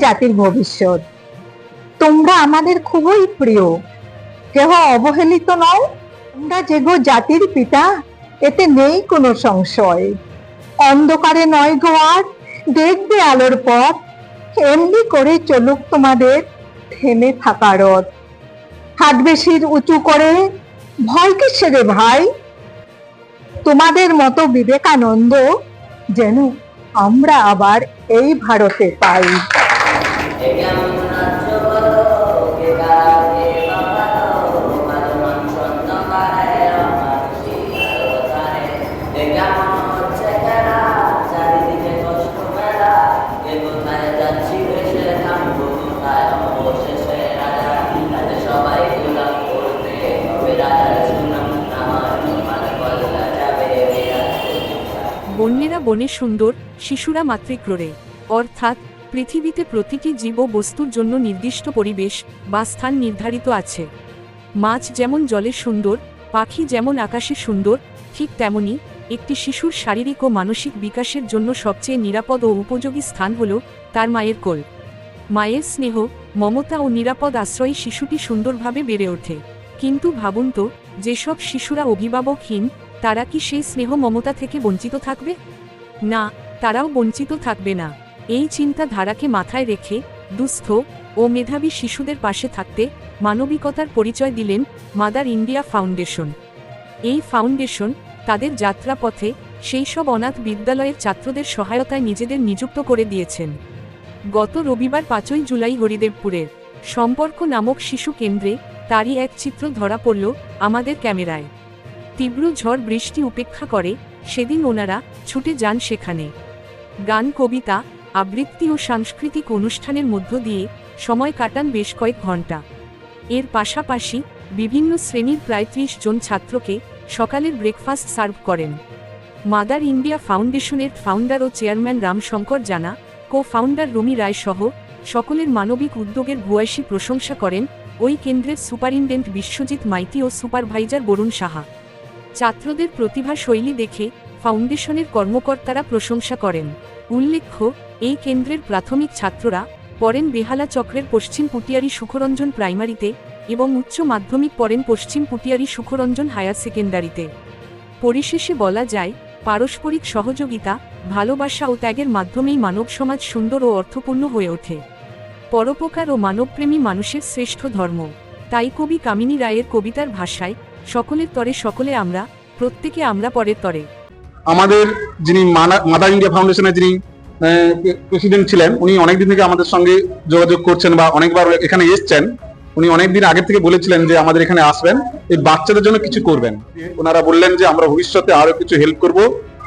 জাতির ভবিষ্যৎ। তোমরা আমাদের খুবই প্রিয়, কেহ অবহেলিত নও। তোমরা যে গো জাতির পিতা, এতে নেই কোনো সংশয়। অন্ধকারে নয় গো আর, দেখবে আলোর পথ। এমনি করে চলুক তোমাদের থেমে থাকা রথ। হাঁটবে শির উঁচু করে, ভয় কিসের রে ভাই? তোমাদের মতো বিবেকানন্দ যেন আমরা আবার এই ভারতে পাই। বন্যেরা বনে সুন্দর, শিশুরা মাতৃক্রোড়ে। অর্থাৎ পৃথিবীতে প্রতিটি জীব ও বস্তুর জন্য নির্দিষ্ট পরিবেশ বা স্থান নির্ধারিত আছে। মাছ যেমন জলে সুন্দর, পাখি যেমন আকাশে সুন্দর, ঠিক তেমনি একটি শিশুর শারীরিক ও মানসিক বিকাশের জন্য সবচেয়ে নিরাপদ ও উপযোগী স্থান হল তার মায়ের কোল। মায়ের স্নেহ, মমতা ও নিরাপদ আশ্রয়ে শিশুটি সুন্দরভাবে বেড়ে ওঠে। কিন্তু ভাবুন তো, যেসব শিশুরা অভিভাবকহীন, তারা কি সেই স্নেহ মমতা থেকে বঞ্চিত থাকবে? না, তারাও বঞ্চিত থাকবে না। এই চিন্তাধারাকে মাথায় রেখে দুস্থ ও মেধাবী শিশুদের পাশে থাকতে মানবিকতার পরিচয় দিলেন মাদার ইন্ডিয়া ফাউন্ডেশন। এই ফাউন্ডেশন তাদের যাত্রাপথে সেই সব অনাথ বিদ্যালয়ের ছাত্রদের সহায়তায় নিজেদের নিযুক্ত করে দিয়েছেন। গত রবিবার 5ই জুলাই হরিদেবপুরের সম্পর্ক নামক শিশু কেন্দ্রে তারই এক চিত্র ধরা পড়ল আমাদের ক্যামেরায়। তীব্র ঝড় বৃষ্টি উপেক্ষা করে সেদিন ওনারা ছুটে যান সেখানে। গান, কবিতা, আবৃত্তি ও সাংস্কৃতিক অনুষ্ঠানের মধ্য দিয়ে সময় কাটান বেশ কয়েক ঘন্টা। এর পাশাপাশি বিভিন্ন শ্রেণীর প্রায় 30 জন ছাত্রকে সকালের ব্রেকফাস্ট সার্ভ করেন। মাদার ইন্ডিয়া ফাউন্ডেশনের ফাউন্ডার ও চেয়ারম্যান রামশঙ্কর জানা, কো ফাউন্ডার রুমি রায় সহ সকলের মানবিক উদ্যোগের ভূয়সী প্রশংসা করেন ওই কেন্দ্রের সুপারিনটেন্ডেন্ট বিশ্বজিৎ মাইতি ও সুপারভাইজার বরুণ সাহা। ছাত্রদের প্রতিভা শৈলী দেখে ফাউন্ডেশনের কর্মকর্তারা প্রশংসা করেন। উল্লেখ্য, এই কেন্দ্রের প্রাথমিক ছাত্ররা পড়েন বেহালা চক্রের পশ্চিম পুটিয়ারি সুখরঞ্জন প্রাইমারিতে এবং উচ্চ মাধ্যমিক পড়েন পশ্চিম পুটিয়ারি সুখরঞ্জন হায়ার সেকেন্ডারিতে। পরিশেষে বলা যায়, পারস্পরিক সহযোগিতা, ভালোবাসা ও ত্যাগের মাধ্যমেই মানব সমাজ সুন্দর ও অর্থপূর্ণ হয়ে ওঠে। পরোপকার ও মানবপ্রেমী মানুষের শ্রেষ্ঠ ধর্ম। তাই কবি কামিনী রায়ের কবিতার ভাষায়, সকলের তরে সকলে আমরা, প্রত্যেকে আমরা পরের তরে। আমাদের যিনি মাদার ইন্ডিয়া ফাউন্ডেশনের যিনি প্রেসিডেন্ট ছিলেন, উনি অনেকদিন থেকে আমাদের সঙ্গে যোগাযোগ করছেন বা অনেকবার এখানে এসছেন। উনি অনেকদিন আগে থেকে বলেছিলেন যে আমাদের এখানে আসবেন, এই বাচ্চাদের জন্য কিছু করবেন। ওনারা বললেন যে আমরা ভবিষ্যতে আরো কিছু হেল্প করব,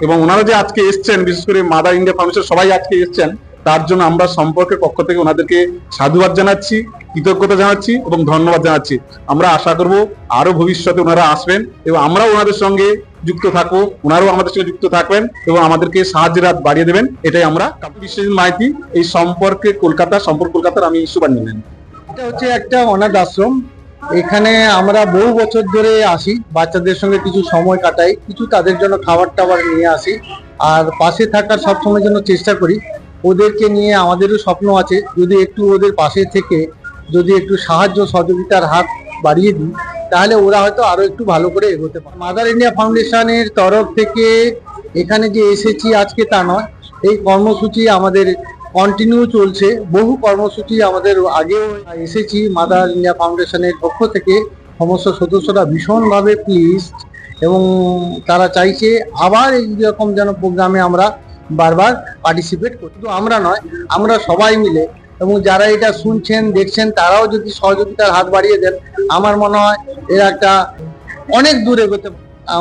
এবং ওনারা যে আজকে এসছেন, বিশেষ করে মাদার ইন্ডিয়া ফাউন্ডেশন সবাই আজকে এসছেন, তার জন্য আমরা সম্পর্কের পক্ষ থেকে ওনাদেরকে সাধুবাদ জানাচ্ছি, কৃতজ্ঞতা জানাচ্ছি এবং ধন্যবাদ জানাচ্ছি। আমরা আশা করব আরো ভবিষ্যতে ওনারা আসবেন এবং আমরাও ওনাদের সঙ্গে যুক্ত থাকবো, ওনারাও আমাদের সঙ্গে যুক্ত থাকবেন এবং আমাদেরকে সাহায্যের হাত বাড়িয়ে দেবেন। এটাই আমরা বিশ্বজিৎ মাইতি, এই সম্পর্ক কলকাতার আমি সুপারিনটেন্ডেন্ট। এটা হচ্ছে একটা অনাথ আশ্রম। এখানে আমরা বহু বছর ধরে আসি, বাচ্চাদের সঙ্গে কিছু সময় কাটাই, কিছু তাদের জন্য খাবার টাবার নিয়ে আসি, আর পাশে থাকার সবসময় জন্য চেষ্টা করি। ওদেরকে নিয়ে আমাদেরও স্বপ্ন আছে, যদি একটু ওদের পাশে থেকে যদি একটু সাহায্য সহযোগিতার হাত বাড়িয়ে দিই, তাহলে ওরা হয়তো আরো একটু ভালো করে এগোতে পারে। মাদার ইন্ডিয়া ফাউন্ডেশনের তরফ থেকে এখানে যে এসেছি আজকে তা নয়, এই কর্মসূচি আমাদের কন্টিনিউ চলছে। বহু কর্মসূচি আমাদের আগেও এসেছি। মাদার ইন্ডিয়া ফাউন্ডেশনের পক্ষ থেকে সমস্ত সদস্যরা ভীষণভাবে প্লিজড এবং তারা চাইছে আবার এইরকম যেন প্রোগ্রামে আমরা বারবার পার্টিসিপেট করি। শুধু আমরা নয়, আমরা সবাই মিলে, এবং যারা এটা শুনছেন দেখছেন তারাও যদি সহযোগিতার হাত বাড়িয়ে দেন, আমার মনে হয় এর একটা অনেক দূর এগোতে।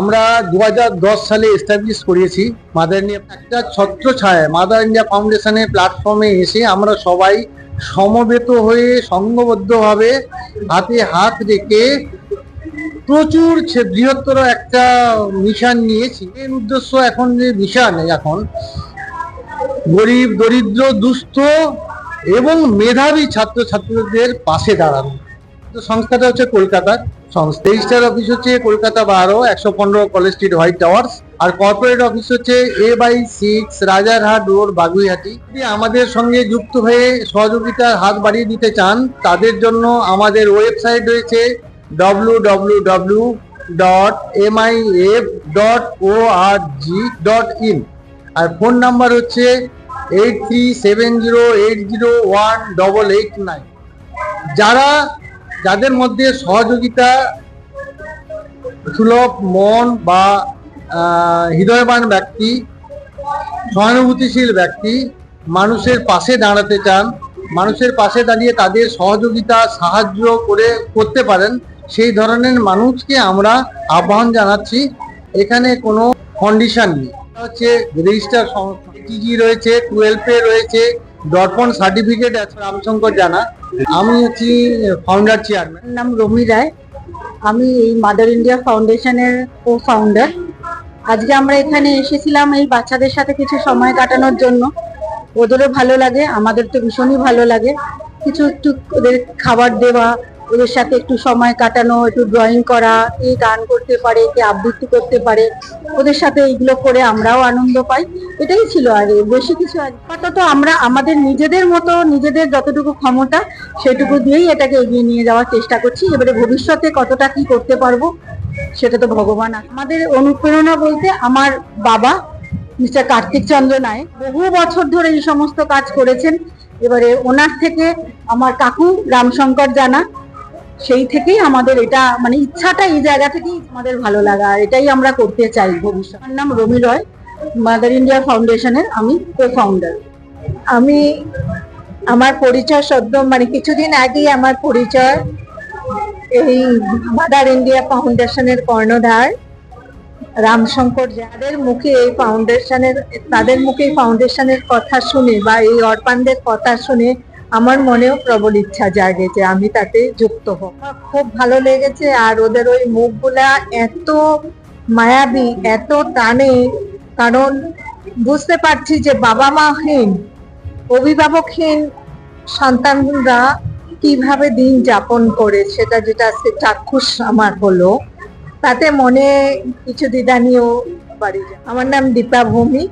আমরা 2010 সালে এস্টাবলিশ করিয়েছি মাদার ইন্ডিয়া। একটা ছত্র ছায় মাদার ইন্ডিয়া ফাউন্ডেশনের প্ল্যাটফর্মে এসে আমরা সবাই সমবেত হয়ে সংঘবদ্ধভাবে হাতে হাত রেখে প্রচুর বৃহত্তর একটা মিশন নিয়েছি। এর উদ্দেশ্য এখন যে মিশন, এখন গরিব, দরিদ্র, দুস্থ এবং মেধাবী ছাত্রছাত্রীদের পাশে দাঁড়ানো। তো সংস্থাটা হচ্ছে কলকাতার সংস্থা। রেজিস্টার অফিস হচ্ছে Kolkata 12, 115 college street, white towers. আর কর্পোরেট অফিস হচ্ছে A/6, রাজারহাট রোড, বাগুইহাটি। যদি আমাদের সঙ্গে যুক্ত হয়ে সহযোগিতার হাত বাড়িয়ে দিতে চান, তাদের জন্য আমাদের ওয়েবসাইট রয়েছে www.mif.org.in। আর ফোন নাম্বার হচ্ছে 8370801889। যাদের মধ্যে সহযোগিতা সুলভ মন বা হৃদয়বান ব্যক্তি, সহানুভূতিশীল ব্যক্তি, মানুষের পাশে দাঁড়াতে চান, মানুষের পাশে দাঁড়িয়ে তাদের সহযোগিতা সাহায্য করতে পারেন, সেই ধরনের মানুষকে আমরা আহ্বান জানাচ্ছি। এখানে কোনো কন্ডিশন নেই। হচ্ছে রেজিস্টার সংস্থা, টিজি রয়েছে, 12 রয়েছে, দর্পণ সার্টিফিকেট আছে। রামশঙ্কর জানা, আমি হচ্ছি ফাউন্ডার চেয়ারম্যান। নাম রমি রায়, আমি এই মাদার ইন্ডিয়া ফাউন্ডেশনের কো ফাউন্ডার। আজকে আমরা এখানে এসেছিলাম এই বাচ্চাদের সাথে কিছু সময় কাটানোর জন্য। ওদেরও ভালো লাগে, আমাদের তো ভীষণই ভালো লাগে। কিছু একটু ওদের খাবার দেওয়া, ওদের সাথে একটু সময় কাটানো, একটু ড্রয়িং করা, কে গান করতে পারে, কে আবৃত্তি করতে পারে, ওদের সাথে এইগুলো করে আমরাও আনন্দ পাই। এটাই ছিল, আর বেশি কিছু আপাতত আমরা আমাদের নিজেদের মতো নিজেদের যতটুকু ক্ষমতা সেটুকু দিয়েই এটাকে এগিয়ে নিয়ে যাওয়ার চেষ্টা করছি। এবারে ভবিষ্যতে কতটা কি করতে পারবো সেটা তো ভগবান। আমাদের অনুপ্রেরণা বলতে আমার বাবা মিস্টার কার্তিক চন্দ্র নায়ক বহু বছর ধরে এই সমস্ত কাজ করেছেন। এবারে ওনার থেকে আমার কাকু রামশঙ্কর জানা, সেই থেকেই আমাদের এটা মানে ইচ্ছাটা এই জায়গা থেকেই আমাদের ভালো লাগা, আর এটাই আমরা করতে চাই ভবিষ্যৎ। আমার নাম রমি রয়, মাদার ইন্ডিয়া ফাউন্ডেশনের আমি কো ফাউন্ডার। আমি আমার পরিচয় সদ্য মানে কিছুদিন আগেই আমার পরিচয় এই মাদার ইন্ডিয়া ফাউন্ডেশনের কর্ণধার রামশঙ্কর, যাদের মুখে এই ফাউন্ডেশনের কথা শুনে বা এই অর্পানদের কথা শুনে আমার মনেও প্রবল ইচ্ছা জাগে যে আমি তাতে যুক্ত হব। আমার খুব ভালো লেগেছে, আর ওদের ওই মুখগুলা এত মায়াবী, এত টানে, কারণ বুঝতে পারছি যে বাবা মাহীন, অভিভাবকহীন সন্তানরা কিভাবে দিন যাপন করে, সেটা যেটা চাক্ষুষ আমার হলো, তাতে মনে কিছু দ্বিধা নিয়েও বাড়ি যায়। আমার নাম দীপা ভৌমিক,